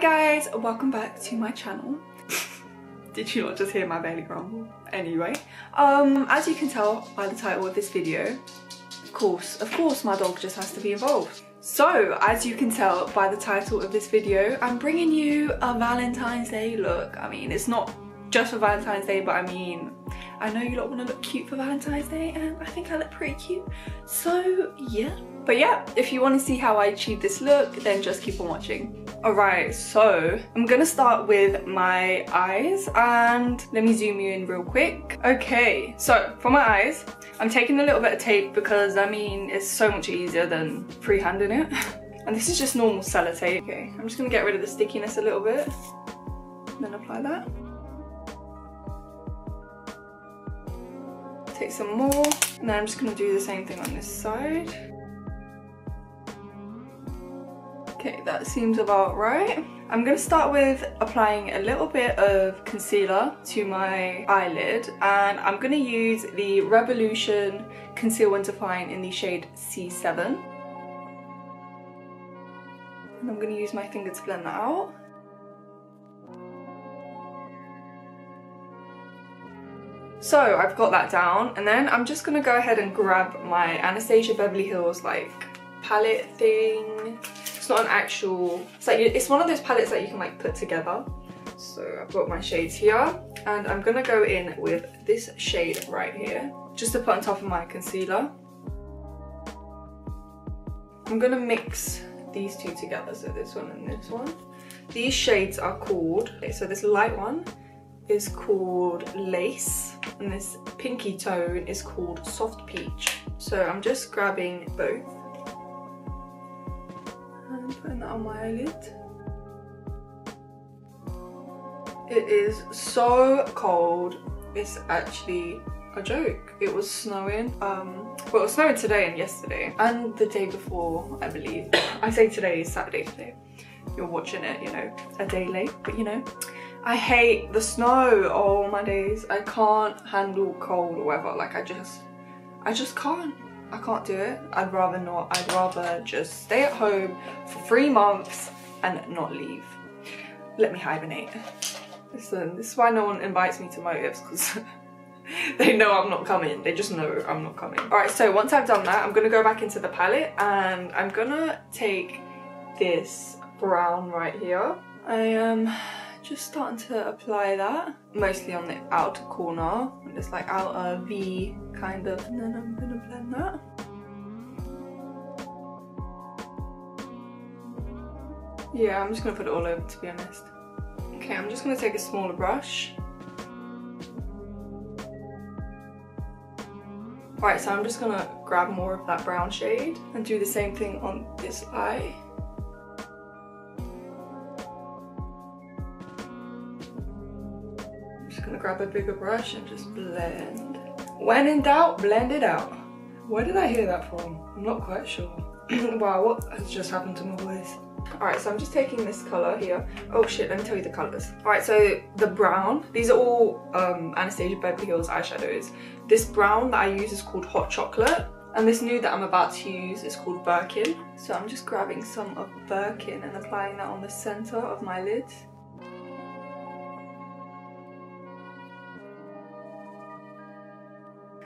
guys, welcome back to my channel. Did you not just hear my belly grumble? Anyway, as you can tell by the title of this video, of course my dog just has to be involved. So as you can tell by the title of this video, I'm bringing you a Valentine's Day look. I mean, it's not just for Valentine's Day, but I mean, I know you lot want to look cute for Valentine's Day, and I think I look pretty cute. So yeah. But yeah, if you want to see how I achieve this look, then just keep on watching. Alright, so I'm gonna start with my eyes, and let me zoom you in real quick. Okay, so for my eyes, I'm taking a little bit of tape because I mean, it's so much easier than freehanding it. And this is just normal sellotape. Okay, I'm just gonna get rid of the stickiness a little bit, then apply that. Take some more, and then I'm just gonna do the same thing on this side. Okay, that seems about right. I'm gonna start with applying a little bit of concealer to my eyelid, and I'm gonna use the Revolution Conceal and Define in the shade C7. And I'm gonna use my finger to blend that out. So I've got that down, and then I'm just gonna go ahead and grab my Anastasia Beverly Hills like palette thing. It's not an actual, it's one of those palettes that you can like put together. So I've got my shades here, and I'm gonna go in with this shade right here, just to put on top of my concealer. I'm gonna mix these two together, so this one and this one. These shades are called, so this light one is called Lace, and this pinky tone is called Soft Peach. So I'm just grabbing both and putting that on my eyelid. It is so cold, it's actually a joke. It was snowing, well it was snowing today and yesterday and the day before, I believe. I say today is Saturday today. You're watching it, you know, a day late, but you know. I hate the snow. Oh my days. I can't handle cold weather. Like I just can't. I can't do it. I'd rather not. I'd rather just stay at home for 3 months and not leave. Let me hibernate. Listen, this is why no one invites me to motives, because they know I'm not coming. They just know I'm not coming. Alright, so once I've done that, I'm gonna go back into the palette, and I'm gonna take this brown right here. I am just starting to apply that mostly on the outer corner, just like outer V kind of, and then I'm gonna blend that. Yeah, I'm just gonna put it all over, to be honest. Okay, I'm just gonna take a smaller brush. Alright, so I'm just gonna grab more of that brown shade and do the same thing on this eye. Gonna grab a bigger brush and just blend. When in doubt, blend it out. Where did I hear that from? I'm not quite sure. Wow, what has just happened to my voice? Alright, so I'm just taking this colour here. Oh shit, let me tell you the colours. Alright, so the brown, these are all Anastasia Beverly Hills eyeshadows. This brown that I use is called Hot Chocolate, and this nude that I'm about to use is called Birkin. So I'm just grabbing some of Birkin and applying that on the centre of my lid.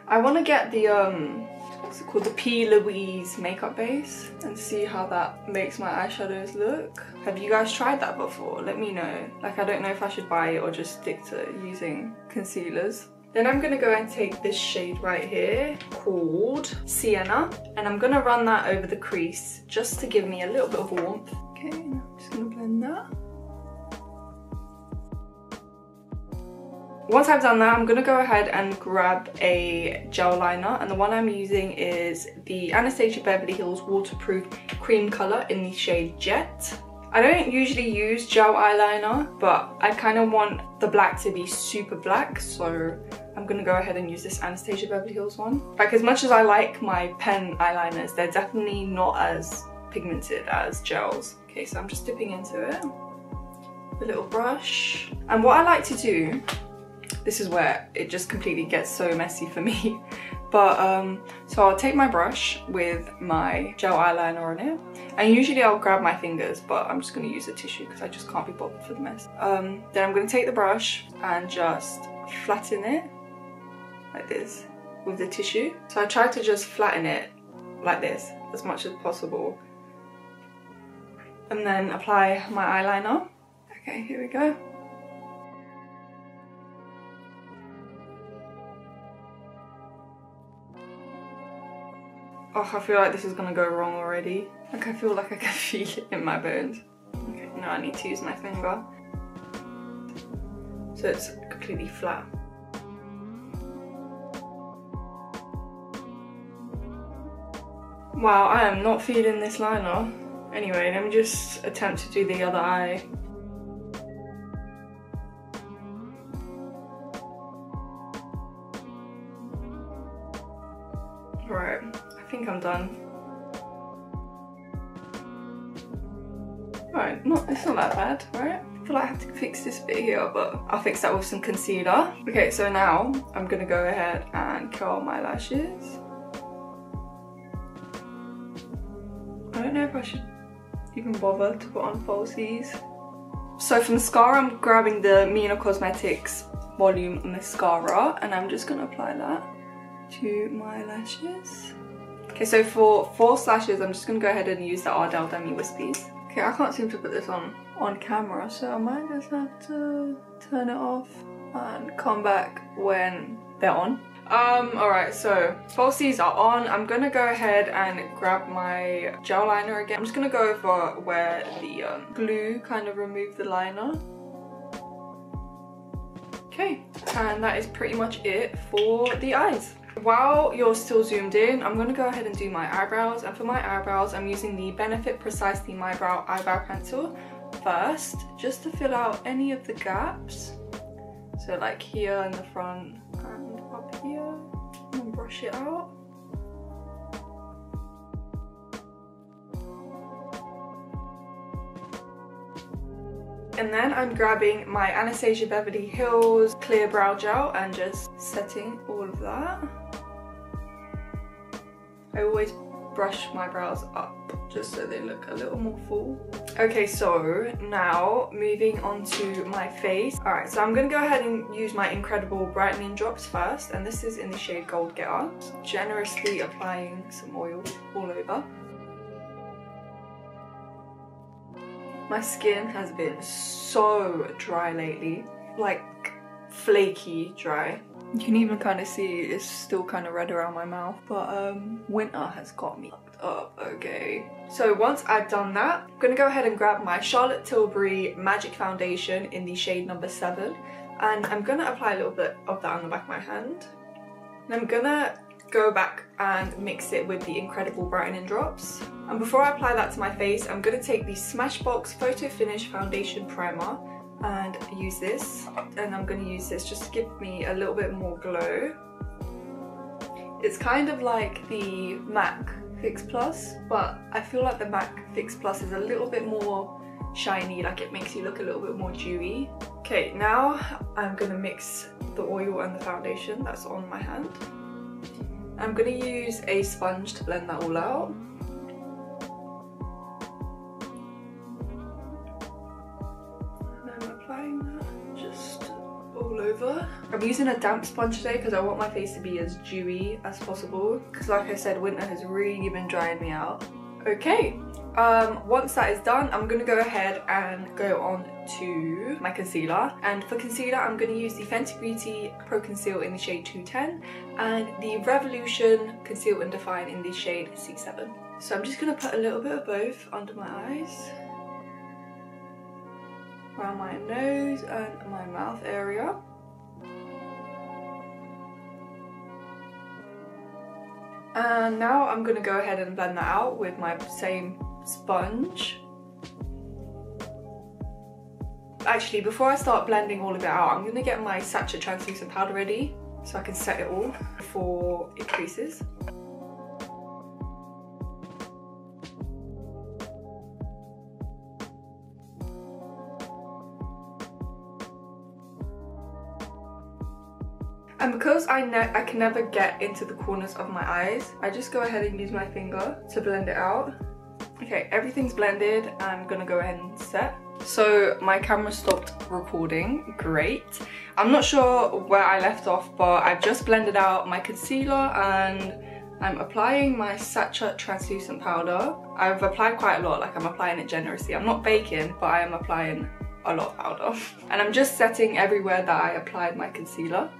I want to get the, what's it called, the P. Louise makeup base and see how that makes my eyeshadows look. Have you guys tried that before? Let me know. Like, I don't know if I should buy it or just stick to using concealers. Then I'm going to go and take this shade right here called Sienna, and I'm going to run that over the crease just to give me a little bit of warmth. Okay, I'm just going to blend that. Once I've done that, I'm going to go ahead and grab a gel liner, and the one I'm using is the Anastasia Beverly Hills Waterproof Cream Colour in the shade Jet. I don't usually use gel eyeliner, but I kind of want the black to be super black, so I'm going to go ahead and use this Anastasia Beverly Hills one. Like, as much as I like my pen eyeliners, they're definitely not as pigmented as gels. Okay, so I'm just dipping into it with a little brush. And what I like to do, this is where it just completely gets so messy for me, But so I'll take my brush with my gel eyeliner on it, and usually I'll grab my fingers, but I'm just going to use a tissue because I just can't be bothered for the mess. Then I'm going to take the brush and just flatten it like this with the tissue. So I try to just flatten it like this as much as possible, and then apply my eyeliner. Okay, here we go. Oh, I feel like this is gonna go wrong already. Like, I feel like I can feel it in my bones. Okay, now I need to use my finger. So it's completely flat. Wow, I am not feeling this liner. Anyway, let me just attempt to do the other eye. Right, I think I'm done. Right, it's not that bad, right? I feel like I have to fix this bit here, but I'll fix that with some concealer. Okay, so now I'm gonna go ahead and curl my lashes. I don't know if I should even bother to put on falsies. So for mascara, I'm grabbing the Mina Cosmetics Volume Mascara, and I'm just gonna apply that to my lashes. Okay, so for false lashes, I'm just gonna go ahead and use the Ardell Demi Whispies. Okay, I can't seem to put this on camera, so I might just have to turn it off and come back when they're on. Alright, so falsies are on. I'm gonna go ahead and grab my gel liner again. I'm just gonna go over where the glue kind of removed the liner. Okay, and that is pretty much it for the eyes. While you're still zoomed in, I'm going to go ahead and do my eyebrows, and for my eyebrows I'm using the Benefit Precisely My Brow eyebrow pencil first, just to fill out any of the gaps. So like here in the front and up here, and brush it out. And then I'm grabbing my Anastasia Beverly Hills Clear Brow Gel and just setting all of that. I always brush my brows up just so they look a little more full. Okay, so now moving on to my face. Alright, so I'm going to go ahead and use my Incredible Brightening Drops first, and this is in the shade Gold Getter. Generously applying some oil all over. My skin has been so dry lately, like flaky dry. You can even kind of see it's still kind of red around my mouth, but winter has got me up, okay. So once I've done that, I'm gonna go ahead and grab my Charlotte Tilbury Magic Foundation in the shade number 7, and I'm gonna apply a little bit of that on the back of my hand. And I'm gonna go back and mix it with the Incredible Brightening Drops. And before I apply that to my face, I'm gonna take the Smashbox Photofinish Foundation Primer and use this, and I'm going to use this just to give me a little bit more glow. It's kind of like the MAC Fix Plus, but I feel like the MAC Fix Plus is a little bit more shiny, like it makes you look a little bit more dewy. Okay, now I'm going to mix the oil and the foundation that's on my hand. I'm going to use a sponge to blend that all out. Over. I'm using a damp sponge today because I want my face to be as dewy as possible, because like I said, winter has really been drying me out. Okay, once that is done, I'm going to go ahead and go on to my concealer, and for concealer I'm going to use the Fenty Beauty Pro Conceal in the shade 210 and the Revolution Conceal and Define in the shade C7. So I'm just going to put a little bit of both under my eyes, around my nose and my mouth area. And now I'm going to go ahead and blend that out with my same sponge. Actually, before I start blending all of it out, I'm going to get my Sacha Translucent powder ready so I can set it all before it creases. And because I can never get into the corners of my eyes, I just go ahead and use my finger to blend it out. Okay, everything's blended. I'm gonna go ahead and set. So my camera stopped recording, great. I'm not sure where I left off, but I've just blended out my concealer and I'm applying my Sacha Translucent powder. I've applied quite a lot, like I'm applying it generously. I'm not baking, but I am applying a lot of powder. And I'm just setting everywhere that I applied my concealer.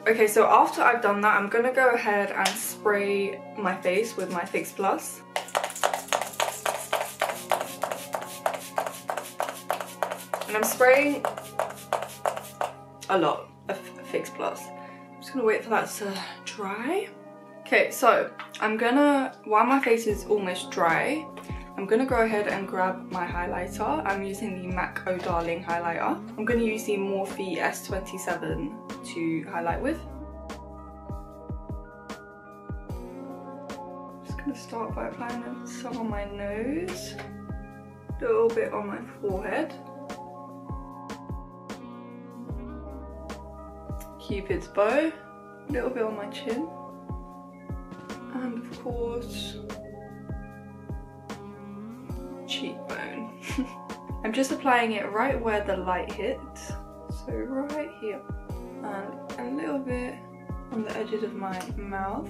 Okay, so after I've done that, I'm gonna go ahead and spray my face with my Fix Plus. And I'm spraying a lot of Fix Plus. I'm just gonna wait for that to dry. Okay, so I'm gonna, while my face is almost dry, I'm gonna go ahead and grab my highlighter. I'm using the MAC Oh Darling highlighter. I'm gonna use the Morphe S27 to highlight with. Just gonna start by applying some on my nose, a little bit on my forehead, Cupid's bow, a little bit on my chin, and of course cheekbone. I'm just applying it right where the light hits, so right here, and a little bit on the edges of my mouth,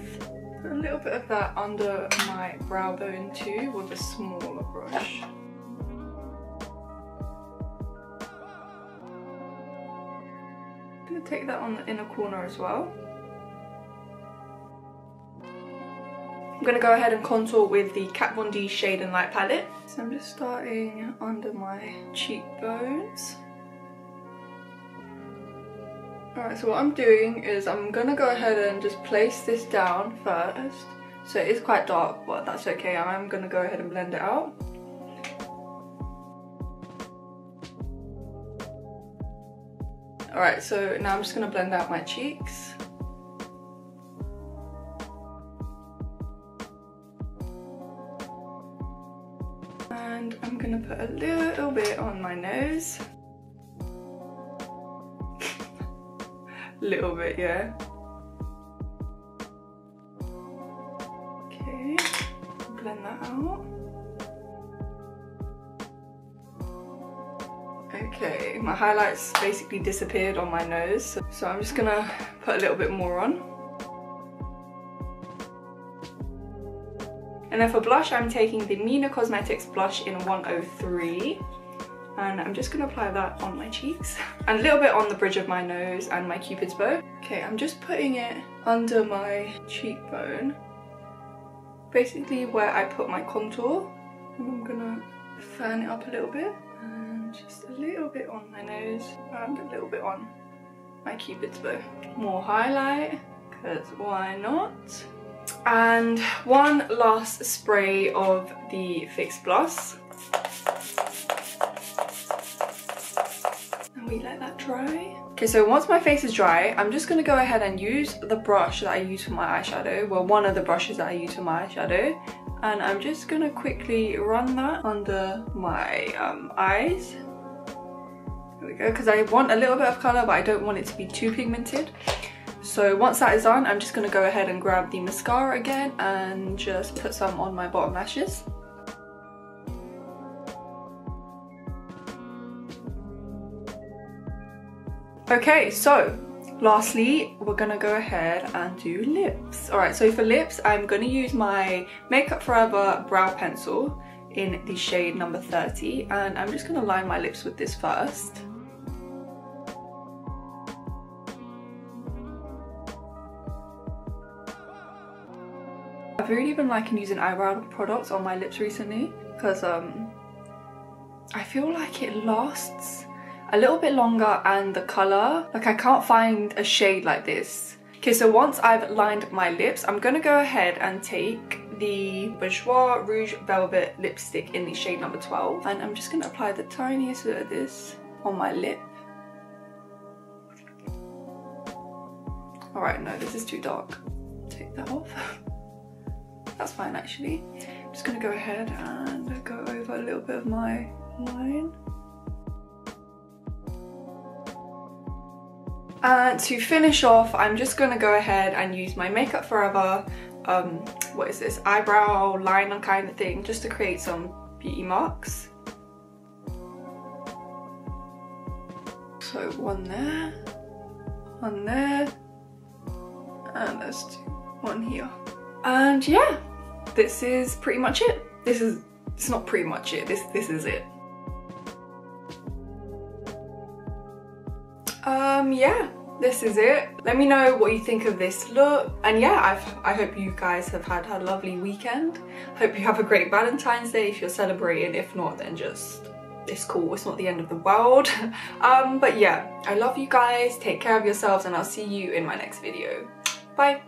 a little bit of that under my brow bone too with a smaller brush. I'm going to take that on the inner corner as well. I'm going to go ahead and contour with the Kat Von D Shade and Light palette. So I'm just starting under my cheekbones. Alright, so what I'm doing is I'm going to go ahead and just place this down first. So it is quite dark, but that's okay. I'm going to go ahead and blend it out. Alright, so now I'm just going to blend out my cheeks. And I'm going to put a little bit on my nose. Little bit, yeah. Okay, blend that out. Okay, my highlights basically disappeared on my nose, so I'm just gonna put a little bit more on. And then for blush, I'm taking the Mina Cosmetics Blush in 103. And I'm just going to apply that on my cheeks and a little bit on the bridge of my nose and my Cupid's bow. Okay, I'm just putting it under my cheekbone, basically where I put my contour, and I'm going to fan it up a little bit and just a little bit on my nose and a little bit on my Cupid's bow. More highlight, because why not? And one last spray of the Fix Plus. And we let that dry. Okay, so once my face is dry, I'm just going to go ahead and use the brush that I use for my eyeshadow. Well, one of the brushes that I use for my eyeshadow. And I'm just going to quickly run that under my eyes. There we go, because I want a little bit of colour, but I don't want it to be too pigmented. So once that is done, I'm just going to go ahead and grab the mascara again and just put some on my bottom lashes. Okay, so lastly, we're gonna go ahead and do lips. Alright, so for lips, I'm gonna use my Makeup Forever brow pencil in the shade number 30, and I'm just gonna line my lips with this first. I've really been liking using eyebrow products on my lips recently because I feel like it lasts a little bit longer, and the colour, like I can't find a shade like this. Okay, so once I've lined my lips, I'm gonna go ahead and take the Bourjois Rouge Velvet lipstick in the shade number 12, and I'm just gonna apply the tiniest bit of this on my lip. Alright, no, this is too dark. Take that off. That's fine actually. I'm just gonna go ahead and go over a little bit of my line. And to finish off, I'm just gonna go ahead and use my Makeup Forever, what is this, eyebrow liner kind of thing, just to create some beauty marks. So one there, and there's two, one here. And yeah, this is pretty much it. It's not pretty much it, this is it. Yeah, this is it. Let me know what you think of this look. And yeah, I hope you guys have had a lovely weekend. Hope you have a great Valentine's Day if you're celebrating. If not, then just, it's cool, it's not the end of the world. But yeah, I love you guys, take care of yourselves, and I'll see you in my next video. Bye.